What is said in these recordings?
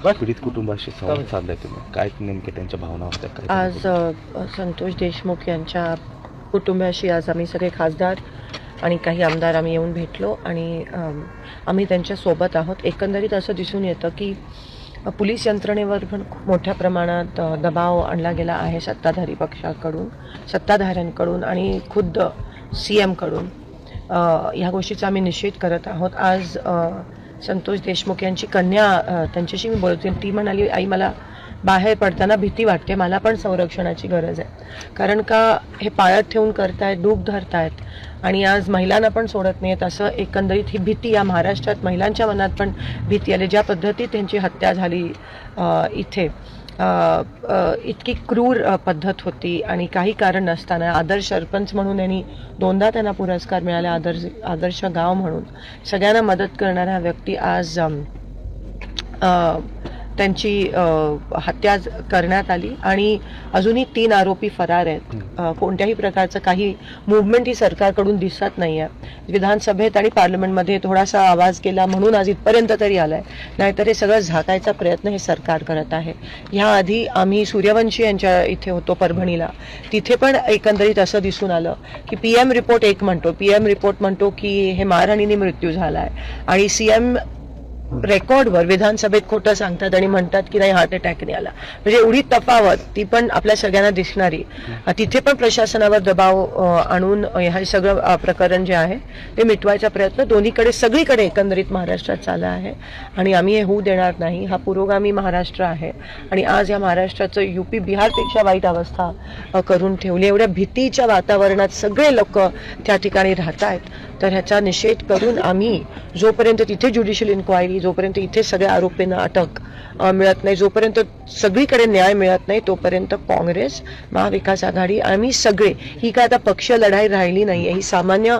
पीडित कुटुंबाशी संवाद साधलाय तुम्ही, काय नेमके त्यांच्या भावना होत्या काय? आज संतोष देशमुख यांच्या कुटुंबाशी आज आम्ही सगळे खासदार आणि काही आमदार आम्ही येऊन भेटलो आणि आम्ही त्यांच्या सोबत आहोत. एकंदरीत असं दिसून येतं की पोलीस यंत्रणेवर पण खूप मोठ्या प्रमाणात दबाव आणला गेला आहे सत्ताधारी पक्षाकडून, सत्ताधाऱ्यांकडून आणि खुद्द CM कडून. ह्या गोष्टीचा आम्ही निषेध करत आहोत. आज संतोष देशमुख यांची कन्या, त्यांच्याशी मी बोलते, ती म्हणाली, आई मला बाहेर पडताना भीती वाटते, मला पण संरक्षणाची गरज आहे. कारण का हे पाळत ठेवून करतायत, डूब धरतायत आणि आज महिलांना पण सोडत नाहीत. असं एकंदरीत ही भीती या महाराष्ट्रात महिलांच्या मनात पण भीती आली. ज्या पद्धतीत त्यांची हत्या झाली इथे, इतकी क्रूर पद्धत होती आणि काही कारण नसताना आदर्श सरपंच म्हणून यांनी 2दा त्यांना पुरस्कार मिळाला, आदर्श गाव म्हणून. सगळ्यांना मदत करणाऱ्या व्यक्ती आज त्यांची हत्या करण्यात आली आणि अजूनही 3 आरोपी फरार आहेत. कोणत्याही प्रकारचं काही मुवमेंट ही सरकारकडून दिसत नाही आहे. विधानसभेत आणि पार्लमेंटमध्ये थोडासा आवाज केला म्हणून आज इथपर्यंत तरी आलाय, नाहीतर हे सगळं झाकायचा प्रयत्न हे सरकार करत आहे. ह्याआधी आम्ही सूर्यवंशी यांच्या इथे होतो परभणीला, तिथे पण एकंदरीत असं दिसून आलं की PM रिपोर्ट म्हणतो की हे मारहाणीने मृत्यू झालाय आणि CM रेकॉर्डवर विधानसभेत खोटं सांगतात आणि म्हणतात की नाही हार्ट अटॅकने आला. म्हणजे एवढी तफावत ती पण आपल्या सगळ्यांना दिसणारी. तिथे पण प्रशासनावर दबाव आणून हे सगळं प्रकरण जे आहे ते मिटवायचा प्रयत्न दोन्हीकडे सगळीकडे एकंदरीत महाराष्ट्रात चालला आहे आणि आम्ही हे होऊ देणार नाही. हा पुरोगामी महाराष्ट्र आहे आणि आज या महाराष्ट्राचं UP बिहारपेक्षा वाईट अवस्था करून ठेवली. एवढ्या भीतीच्या वातावरणात सगळे लोक त्या ठिकाणी राहत आहेत. तर ह्याचा निषेध करून आम्ही जोपर्यंत तिथे ज्युडिशियल इन्क्वायरी, जोपर्यंत इथे सगळ्या आरोपींना अटक मिळत नाही, जोपर्यंत सगळीकडे न्याय मिळत नाही, तोपर्यंत काँग्रेस, महाविकास आघाडी, आम्ही सगळे, ही काय आता पक्ष लढाई राहिली नाहीये, ही सामान्य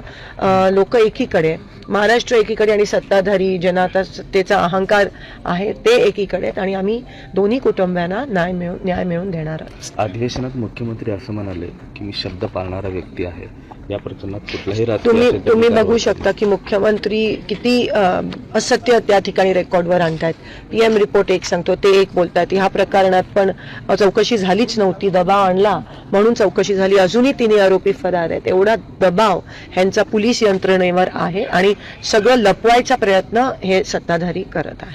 लोक एकीकडे, महाराष्ट्र एकीकडे आणि सत्ताधारी जनता सत्तेचा अहंकार आहे ते एकीकडे आणि आम्ही दोन्ही कुटुंबांना न्याय मिळवून देणार आहोत. अधिवेशनात मुख्यमंत्री असं म्हणाले की मी शब्द पाळणारा व्यक्ती आहे. या प्रकरणात कुठलाही तुम्ही बघू शकता की मुख्यमंत्री किती असत्य त्या ठिकाणी रेकॉर्डवर आणतायत. PM रिपोर्ट एक सांगतो, ते एक बोलतात. ह्या प्रकरणात पण चौकशी झालीच नव्हती, दबाव आणला म्हणून चौकशी झाली, अजूनही 3 आरोपी फरार आहेत. एवढा दबाव ह्यांचा पोलीस यंत्रणेवर आहे आणि सगळं लपवायचा प्रयत्न हे सत्ताधारी करत आहे.